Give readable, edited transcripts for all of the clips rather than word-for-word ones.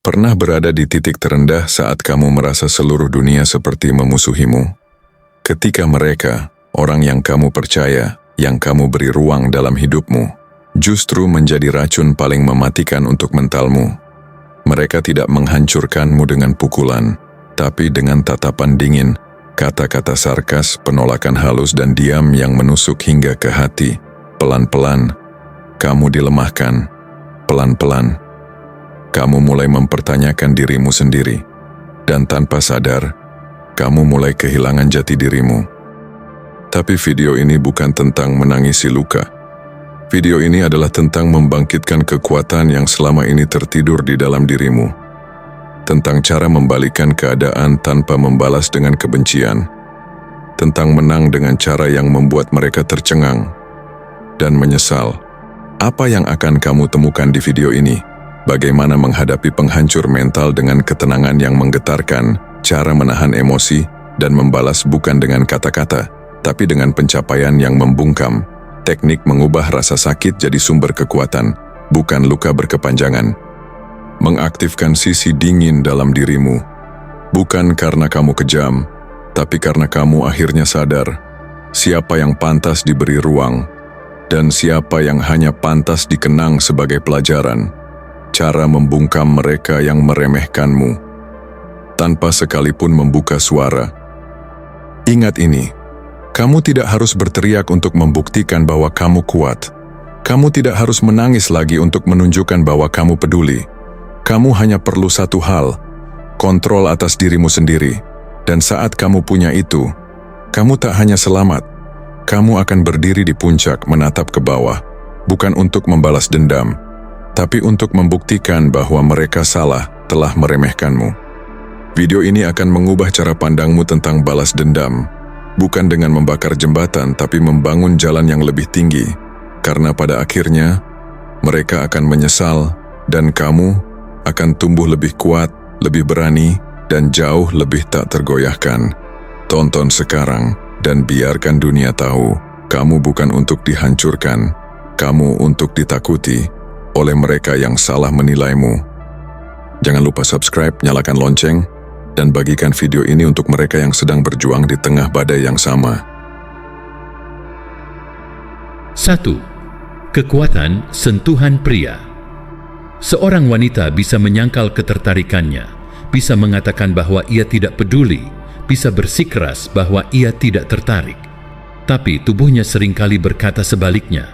Pernah berada di titik terendah saat kamu merasa seluruh dunia seperti memusuhimu? Ketika mereka, orang yang kamu percaya, yang kamu beri ruang dalam hidupmu, justru menjadi racun paling mematikan untuk mentalmu. Mereka tidak menghancurkanmu dengan pukulan, tapi dengan tatapan dingin, kata-kata sarkas, penolakan halus dan diam yang menusuk hingga ke hati. Pelan-pelan, kamu dilemahkan. Pelan-pelan, kamu mulai mempertanyakan dirimu sendiri, dan tanpa sadar, kamu mulai kehilangan jati dirimu. Tapi video ini bukan tentang menangisi luka. Video ini adalah tentang membangkitkan kekuatan yang selama ini tertidur di dalam dirimu. Tentang cara membalikkan keadaan tanpa membalas dengan kebencian. Tentang menang dengan cara yang membuat mereka tercengang dan menyesal. Apa yang akan kamu temukan di video ini? Bagaimana menghadapi penghancur mental dengan ketenangan yang menggetarkan, cara menahan emosi, dan membalas bukan dengan kata-kata, tapi dengan pencapaian yang membungkam, teknik mengubah rasa sakit jadi sumber kekuatan, bukan luka berkepanjangan. Mengaktifkan sisi dingin dalam dirimu, bukan karena kamu kejam, tapi karena kamu akhirnya sadar, siapa yang pantas diberi ruang, dan siapa yang hanya pantas dikenang sebagai pelajaran. Cara membungkam mereka yang meremehkanmu, tanpa sekalipun membuka suara. Ingat ini, kamu tidak harus berteriak untuk membuktikan bahwa kamu kuat. Kamu tidak harus menangis lagi untuk menunjukkan bahwa kamu peduli. Kamu hanya perlu satu hal, kontrol atas dirimu sendiri. Dan saat kamu punya itu, kamu tak hanya selamat, kamu akan berdiri di puncak menatap ke bawah, bukan untuk membalas dendam, tapi untuk membuktikan bahwa mereka salah telah meremehkanmu. Video ini akan mengubah cara pandangmu tentang balas dendam, bukan dengan membakar jembatan tapi membangun jalan yang lebih tinggi, karena pada akhirnya mereka akan menyesal dan kamu akan tumbuh lebih kuat, lebih berani, dan jauh lebih tak tergoyahkan. Tonton sekarang dan biarkan dunia tahu, kamu bukan untuk dihancurkan, kamu untuk ditakuti oleh mereka yang salah menilaimu. Jangan lupa subscribe, nyalakan lonceng, dan bagikan video ini untuk mereka yang sedang berjuang di tengah badai yang sama. 1. Kekuatan sentuhan pria. Seorang wanita bisa menyangkal ketertarikannya, bisa mengatakan bahwa ia tidak peduli, bisa bersikeras bahwa ia tidak tertarik. Tapi tubuhnya seringkali berkata sebaliknya.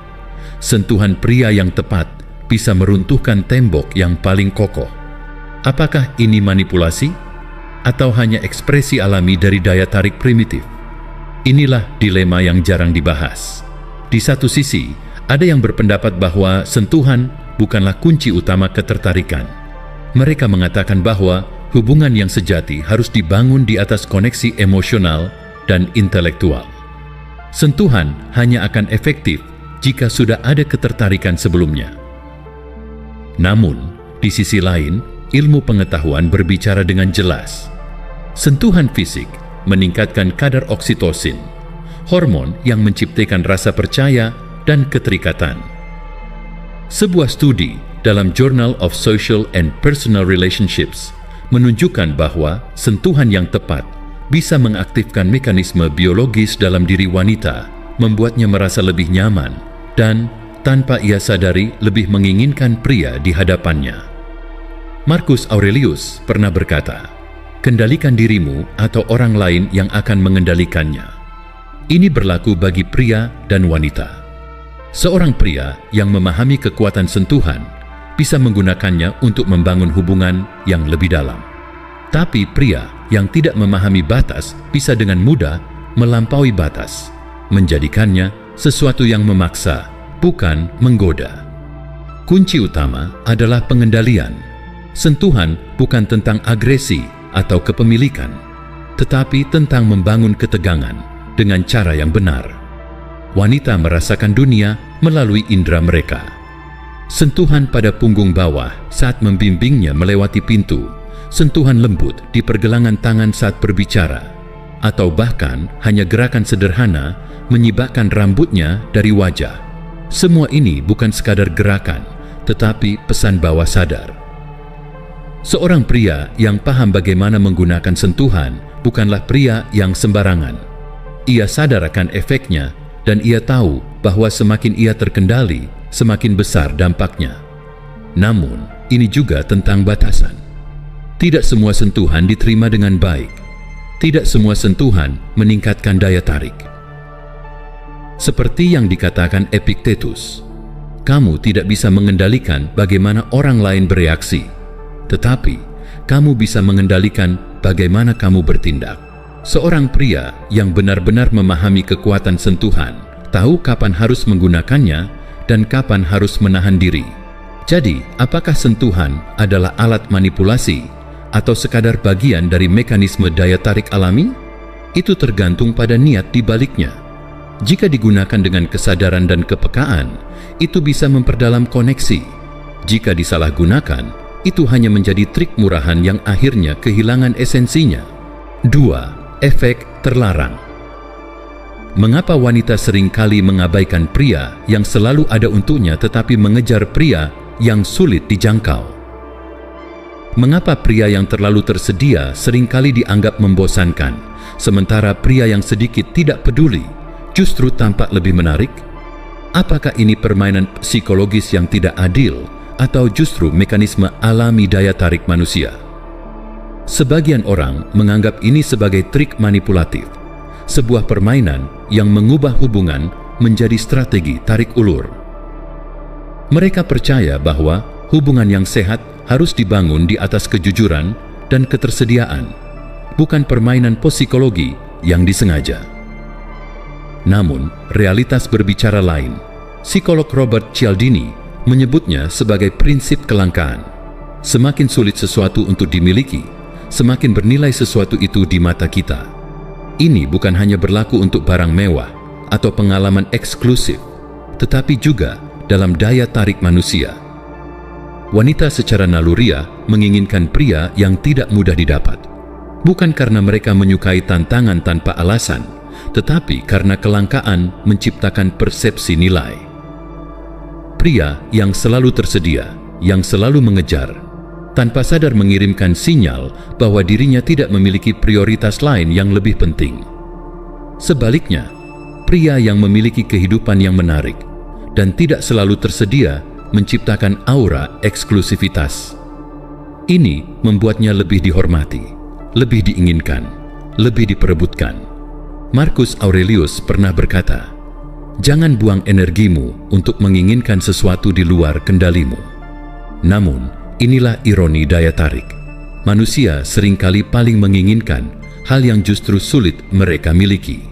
Sentuhan pria yang tepat bisa meruntuhkan tembok yang paling kokoh. Apakah ini manipulasi? Atau hanya ekspresi alami dari daya tarik primitif? Inilah dilema yang jarang dibahas. Di satu sisi, ada yang berpendapat bahwa sentuhan bukanlah kunci utama ketertarikan. Mereka mengatakan bahwa hubungan yang sejati harus dibangun di atas koneksi emosional dan intelektual. Sentuhan hanya akan efektif jika sudah ada ketertarikan sebelumnya. Namun, di sisi lain, ilmu pengetahuan berbicara dengan jelas. Sentuhan fisik meningkatkan kadar oksitosin, hormon yang menciptakan rasa percaya dan keterikatan. Sebuah studi dalam Journal of Social and Personal Relationships menunjukkan bahwa sentuhan yang tepat bisa mengaktifkan mekanisme biologis dalam diri wanita, membuatnya merasa lebih nyaman dan tanpa ia sadari lebih menginginkan pria di hadapannya. Marcus Aurelius pernah berkata, kendalikan dirimu atau orang lain yang akan mengendalikannya. Ini berlaku bagi pria dan wanita. Seorang pria yang memahami kekuatan sentuhan bisa menggunakannya untuk membangun hubungan yang lebih dalam. Tapi pria yang tidak memahami batas bisa dengan mudah melampaui batas, menjadikannya sesuatu yang memaksa, bukan menggoda. Kunci utama adalah pengendalian. Sentuhan bukan tentang agresi atau kepemilikan, tetapi tentang membangun ketegangan dengan cara yang benar. Wanita merasakan dunia melalui indera mereka. Sentuhan pada punggung bawah saat membimbingnya melewati pintu, sentuhan lembut di pergelangan tangan saat berbicara, atau bahkan hanya gerakan sederhana menyibakkan rambutnya dari wajah. Semua ini bukan sekadar gerakan, tetapi pesan bawah sadar. Seorang pria yang paham bagaimana menggunakan sentuhan bukanlah pria yang sembarangan. Ia sadar akan efeknya dan ia tahu bahwa semakin ia terkendali, semakin besar dampaknya. Namun, ini juga tentang batasan. Tidak semua sentuhan diterima dengan baik. Tidak semua sentuhan meningkatkan daya tarik. Seperti yang dikatakan Epictetus, kamu tidak bisa mengendalikan bagaimana orang lain bereaksi, tetapi kamu bisa mengendalikan bagaimana kamu bertindak. Seorang pria yang benar-benar memahami kekuatan sentuhan, tahu kapan harus menggunakannya dan kapan harus menahan diri. Jadi, apakah sentuhan adalah alat manipulasi atau sekadar bagian dari mekanisme daya tarik alami? Itu tergantung pada niat di baliknya. Jika digunakan dengan kesadaran dan kepekaan, itu bisa memperdalam koneksi. Jika disalahgunakan, itu hanya menjadi trik murahan yang akhirnya kehilangan esensinya. 2. Efek terlarang. Mengapa wanita seringkali mengabaikan pria yang selalu ada untuknya tetapi mengejar pria yang sulit dijangkau? Mengapa pria yang terlalu tersedia seringkali dianggap membosankan, sementara pria yang sedikit tidak peduli justru tampak lebih menarik? Apakah ini permainan psikologis yang tidak adil atau justru mekanisme alami daya tarik manusia? Sebagian orang menganggap ini sebagai trik manipulatif, sebuah permainan yang mengubah hubungan menjadi strategi tarik ulur. Mereka percaya bahwa hubungan yang sehat harus dibangun di atas kejujuran dan ketersediaan, bukan permainan psikologi yang disengaja. Namun, realitas berbicara lain. Psikolog Robert Cialdini menyebutnya sebagai prinsip kelangkaan. Semakin sulit sesuatu untuk dimiliki, semakin bernilai sesuatu itu di mata kita. Ini bukan hanya berlaku untuk barang mewah atau pengalaman eksklusif, tetapi juga dalam daya tarik manusia. Wanita secara naluriah menginginkan pria yang tidak mudah didapat, bukan karena mereka menyukai tantangan tanpa alasan, tetapi karena kelangkaan menciptakan persepsi nilai. Pria yang selalu tersedia, yang selalu mengejar, tanpa sadar mengirimkan sinyal bahwa dirinya tidak memiliki prioritas lain yang lebih penting. Sebaliknya, pria yang memiliki kehidupan yang menarik dan tidak selalu tersedia menciptakan aura eksklusivitas. Ini membuatnya lebih dihormati, lebih diinginkan, lebih diperebutkan. Marcus Aurelius pernah berkata, "Jangan buang energimu untuk menginginkan sesuatu di luar kendalimu." Namun, inilah ironi daya tarik. Manusia seringkali paling menginginkan hal yang justru sulit mereka miliki.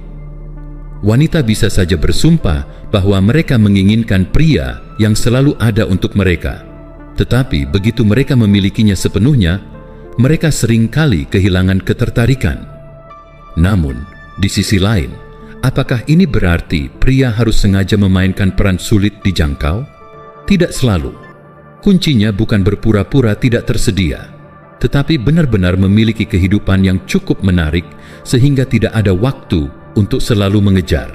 Wanita bisa saja bersumpah bahwa mereka menginginkan pria yang selalu ada untuk mereka. Tetapi begitu mereka memilikinya sepenuhnya, mereka seringkali kehilangan ketertarikan. Namun, di sisi lain, apakah ini berarti pria harus sengaja memainkan peran sulit dijangkau? Tidak selalu. Kuncinya bukan berpura-pura tidak tersedia, tetapi benar-benar memiliki kehidupan yang cukup menarik sehingga tidak ada waktu untuk selalu mengejar.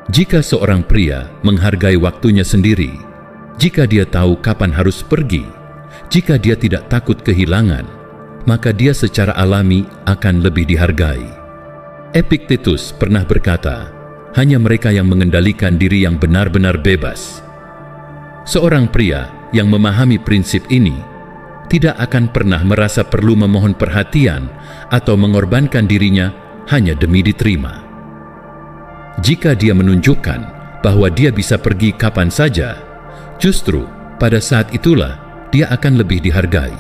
Jika seorang pria menghargai waktunya sendiri, jika dia tahu kapan harus pergi, jika dia tidak takut kehilangan, maka dia secara alami akan lebih dihargai. Epictetus pernah berkata, hanya mereka yang mengendalikan diri yang benar-benar bebas. Seorang pria yang memahami prinsip ini tidak akan pernah merasa perlu memohon perhatian atau mengorbankan dirinya hanya demi diterima. Jika dia menunjukkan bahwa dia bisa pergi kapan saja, justru pada saat itulah dia akan lebih dihargai.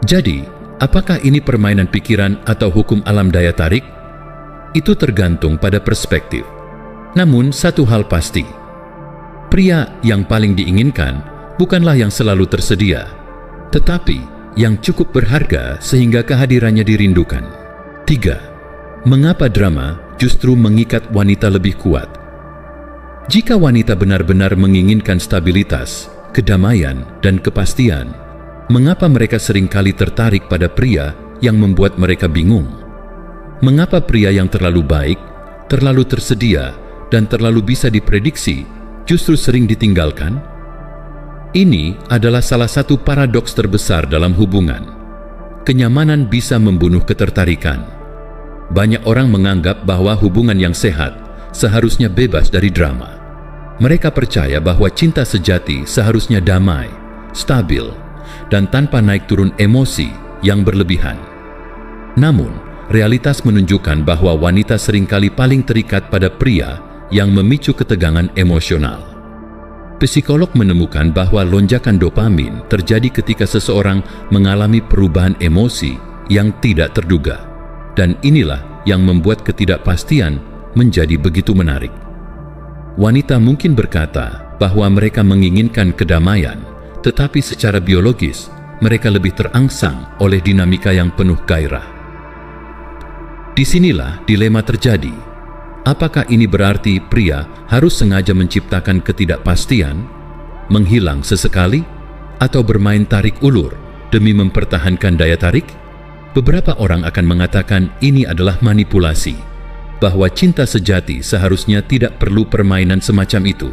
Jadi, apakah ini permainan pikiran atau hukum alam daya tarik? Itu tergantung pada perspektif. Namun satu hal pasti, pria yang paling diinginkan bukanlah yang selalu tersedia, tetapi yang cukup berharga sehingga kehadirannya dirindukan. 3. Mengapa drama justru mengikat wanita lebih kuat? Jika wanita benar-benar menginginkan stabilitas, kedamaian, dan kepastian, mengapa mereka seringkali tertarik pada pria yang membuat mereka bingung? Mengapa pria yang terlalu baik, terlalu tersedia, dan terlalu bisa diprediksi justru sering ditinggalkan? Ini adalah salah satu paradoks terbesar dalam hubungan. Kenyamanan bisa membunuh ketertarikan. Banyak orang menganggap bahwa hubungan yang sehat seharusnya bebas dari drama. Mereka percaya bahwa cinta sejati seharusnya damai, stabil, dan tanpa naik turun emosi yang berlebihan. Namun, realitas menunjukkan bahwa wanita seringkali paling terikat pada pria yang memicu ketegangan emosional. Psikolog menemukan bahwa lonjakan dopamin terjadi ketika seseorang mengalami perubahan emosi yang tidak terduga. Dan inilah yang membuat ketidakpastian menjadi begitu menarik. Wanita mungkin berkata bahwa mereka menginginkan kedamaian, tetapi secara biologis mereka lebih terangsang oleh dinamika yang penuh gairah. Disinilah dilema terjadi. Apakah ini berarti pria harus sengaja menciptakan ketidakpastian, menghilang sesekali, atau bermain tarik ulur demi mempertahankan daya tarik? Beberapa orang akan mengatakan ini adalah manipulasi, bahwa cinta sejati seharusnya tidak perlu permainan semacam itu.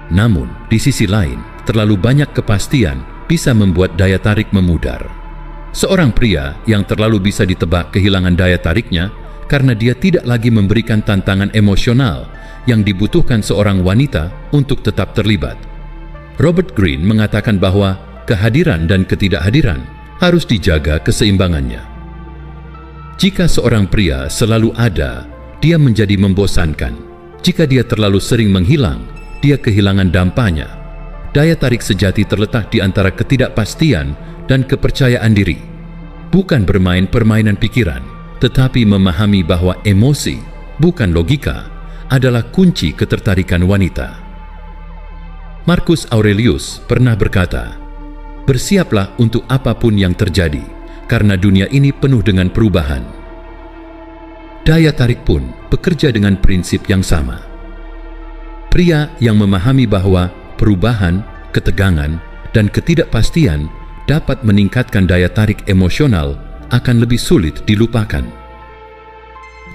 Namun, di sisi lain, terlalu banyak kepastian bisa membuat daya tarik memudar. Seorang pria yang terlalu bisa ditebak kehilangan daya tariknya karena dia tidak lagi memberikan tantangan emosional yang dibutuhkan seorang wanita untuk tetap terlibat. Robert Greene mengatakan bahwa kehadiran dan ketidakhadiran harus dijaga keseimbangannya. Jika seorang pria selalu ada, dia menjadi membosankan. Jika dia terlalu sering menghilang, dia kehilangan dampaknya. Daya tarik sejati terletak di antara ketidakpastian dan kepercayaan diri. Bukan bermain permainan pikiran, tetapi memahami bahwa emosi, bukan logika, adalah kunci ketertarikan wanita. Marcus Aurelius pernah berkata, "Bersiaplah untuk apapun yang terjadi, karena dunia ini penuh dengan perubahan." Daya tarik pun bekerja dengan prinsip yang sama. Pria yang memahami bahwa perubahan, ketegangan, dan ketidakpastian dapat meningkatkan daya tarik emosional akan lebih sulit dilupakan.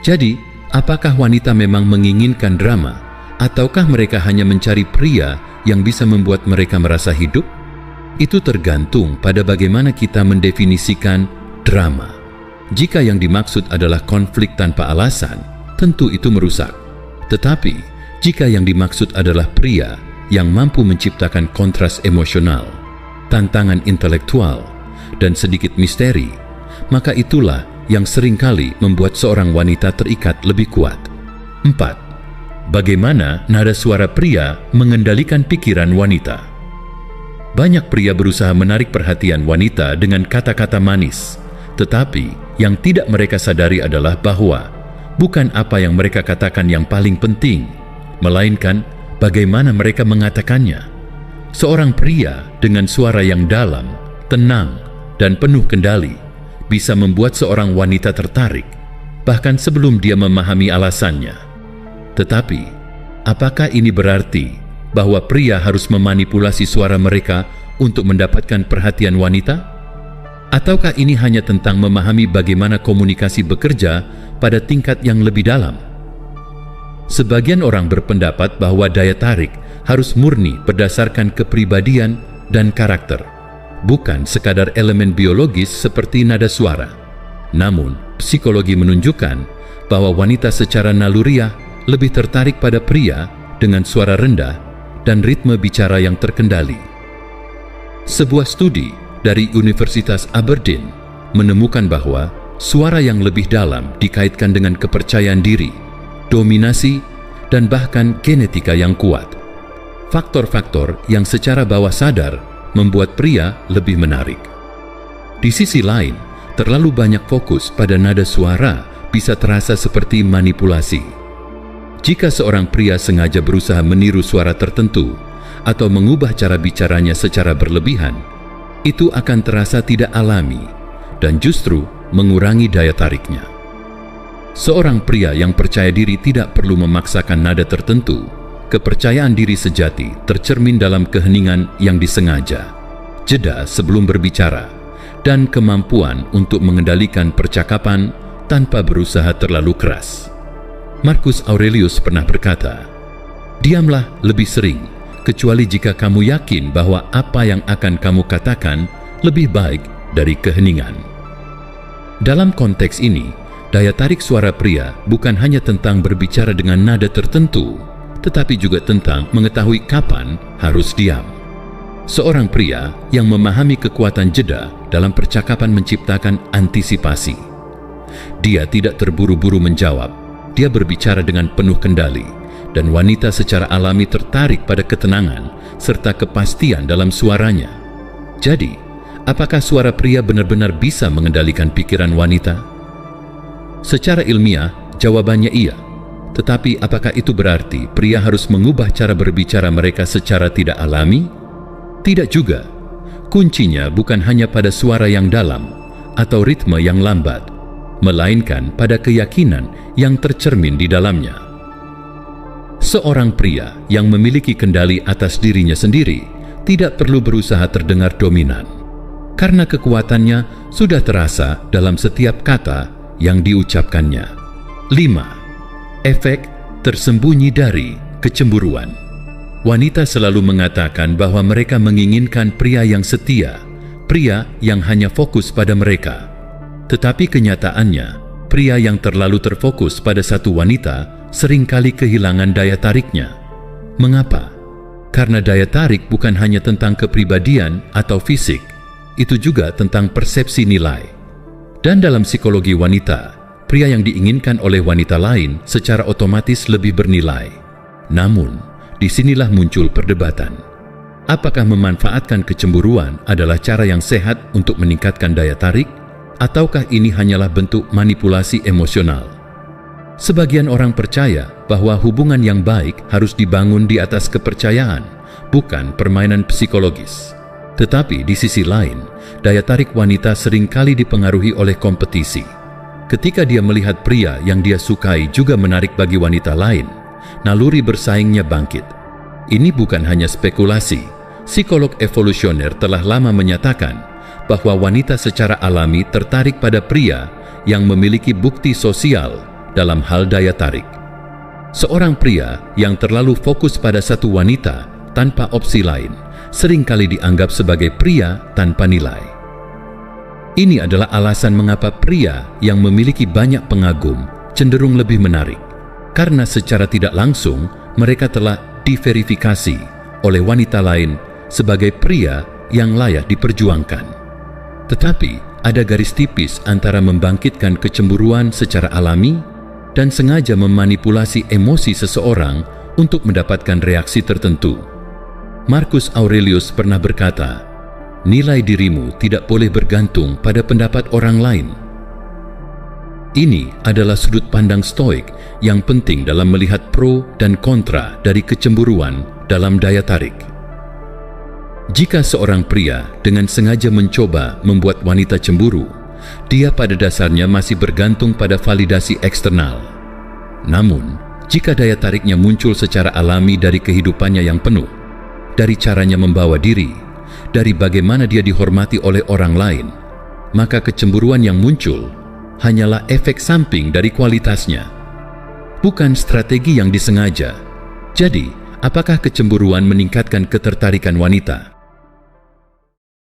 Jadi, apakah wanita memang menginginkan drama, ataukah mereka hanya mencari pria yang bisa membuat mereka merasa hidup? Itu tergantung pada bagaimana kita mendefinisikan drama. Jika yang dimaksud adalah konflik tanpa alasan, tentu itu merusak. Tetapi, jika yang dimaksud adalah pria yang mampu menciptakan kontras emosional, tantangan intelektual, dan sedikit misteri, maka itulah yang seringkali membuat seorang wanita terikat lebih kuat. 4. Bagaimana nada suara pria mengendalikan pikiran wanita? Banyak pria berusaha menarik perhatian wanita dengan kata-kata manis, tetapi yang tidak mereka sadari adalah bahwa bukan apa yang mereka katakan yang paling penting, melainkan bagaimana mereka mengatakannya. Seorang pria dengan suara yang dalam, tenang, dan penuh kendali bisa membuat seorang wanita tertarik, bahkan sebelum dia memahami alasannya. Tetapi, apakah ini berarti bahwa pria harus memanipulasi suara mereka untuk mendapatkan perhatian wanita? Ataukah ini hanya tentang memahami bagaimana komunikasi bekerja pada tingkat yang lebih dalam? Sebagian orang berpendapat bahwa daya tarik harus murni berdasarkan kepribadian dan karakter, bukan sekadar elemen biologis seperti nada suara. Namun, psikologi menunjukkan bahwa wanita secara naluriah lebih tertarik pada pria dengan suara rendah dan ritme bicara yang terkendali. Sebuah studi dari Universitas Aberdeen menemukan bahwa suara yang lebih dalam dikaitkan dengan kepercayaan diri, dominasi, dan bahkan genetika yang kuat. Faktor-faktor yang secara bawah sadar membuat pria lebih menarik. Di sisi lain, terlalu banyak fokus pada nada suara bisa terasa seperti manipulasi. Jika seorang pria sengaja berusaha meniru suara tertentu atau mengubah cara bicaranya secara berlebihan, itu akan terasa tidak alami dan justru mengurangi daya tariknya. Seorang pria yang percaya diri tidak perlu memaksakan nada tertentu. Kepercayaan diri sejati tercermin dalam keheningan yang disengaja, jeda sebelum berbicara, dan kemampuan untuk mengendalikan percakapan tanpa berusaha terlalu keras. Marcus Aurelius pernah berkata, "Diamlah lebih sering, kecuali jika kamu yakin bahwa apa yang akan kamu katakan lebih baik dari keheningan. Dalam konteks ini, daya tarik suara pria bukan hanya tentang berbicara dengan nada tertentu, tetapi juga tentang mengetahui kapan harus diam. Seorang pria yang memahami kekuatan jeda dalam percakapan menciptakan antisipasi. Dia tidak terburu-buru menjawab, dia berbicara dengan penuh kendali, dan wanita secara alami tertarik pada ketenangan serta kepastian dalam suaranya. Jadi, apakah suara pria benar-benar bisa mengendalikan pikiran wanita? Secara ilmiah, jawabannya iya. Tetapi apakah itu berarti pria harus mengubah cara berbicara mereka secara tidak alami? Tidak juga. Kuncinya bukan hanya pada suara yang dalam atau ritme yang lambat, melainkan pada keyakinan yang tercermin di dalamnya. Seorang pria yang memiliki kendali atas dirinya sendiri tidak perlu berusaha terdengar dominan, karena kekuatannya sudah terasa dalam setiap kata yang diucapkannya. 5. Efek tersembunyi dari kecemburuan. Wanita selalu mengatakan bahwa mereka menginginkan pria yang setia, pria yang hanya fokus pada mereka. Tetapi kenyataannya, pria yang terlalu terfokus pada satu wanita seringkali kehilangan daya tariknya. Mengapa? Karena daya tarik bukan hanya tentang kepribadian atau fisik, itu juga tentang persepsi nilai. Dan dalam psikologi wanita, pria yang diinginkan oleh wanita lain secara otomatis lebih bernilai. Namun, disinilah muncul perdebatan. Apakah memanfaatkan kecemburuan adalah cara yang sehat untuk meningkatkan daya tarik, ataukah ini hanyalah bentuk manipulasi emosional? Sebagian orang percaya bahwa hubungan yang baik harus dibangun di atas kepercayaan, bukan permainan psikologis. Tetapi di sisi lain, daya tarik wanita seringkali dipengaruhi oleh kompetisi. Ketika dia melihat pria yang dia sukai juga menarik bagi wanita lain, naluri bersaingnya bangkit. Ini bukan hanya spekulasi. Psikolog evolusioner telah lama menyatakan bahwa wanita secara alami tertarik pada pria yang memiliki bukti sosial dalam hal daya tarik. Seorang pria yang terlalu fokus pada satu wanita tanpa opsi lain seringkali dianggap sebagai pria tanpa nilai. Ini adalah alasan mengapa pria yang memiliki banyak pengagum cenderung lebih menarik, karena secara tidak langsung mereka telah diverifikasi oleh wanita lain sebagai pria yang layak diperjuangkan. Tetapi ada garis tipis antara membangkitkan kecemburuan secara alami dan sengaja memanipulasi emosi seseorang untuk mendapatkan reaksi tertentu. Marcus Aurelius pernah berkata, "Nilai dirimu tidak boleh bergantung pada pendapat orang lain." Ini adalah sudut pandang Stoik yang penting dalam melihat pro dan kontra dari kecemburuan dalam daya tarik. Jika seorang pria dengan sengaja mencoba membuat wanita cemburu, dia pada dasarnya masih bergantung pada validasi eksternal. Namun, jika daya tariknya muncul secara alami dari kehidupannya yang penuh, dari caranya membawa diri, dari bagaimana dia dihormati oleh orang lain, maka kecemburuan yang muncul hanyalah efek samping dari kualitasnya, bukan strategi yang disengaja. Jadi, apakah kecemburuan meningkatkan ketertarikan wanita?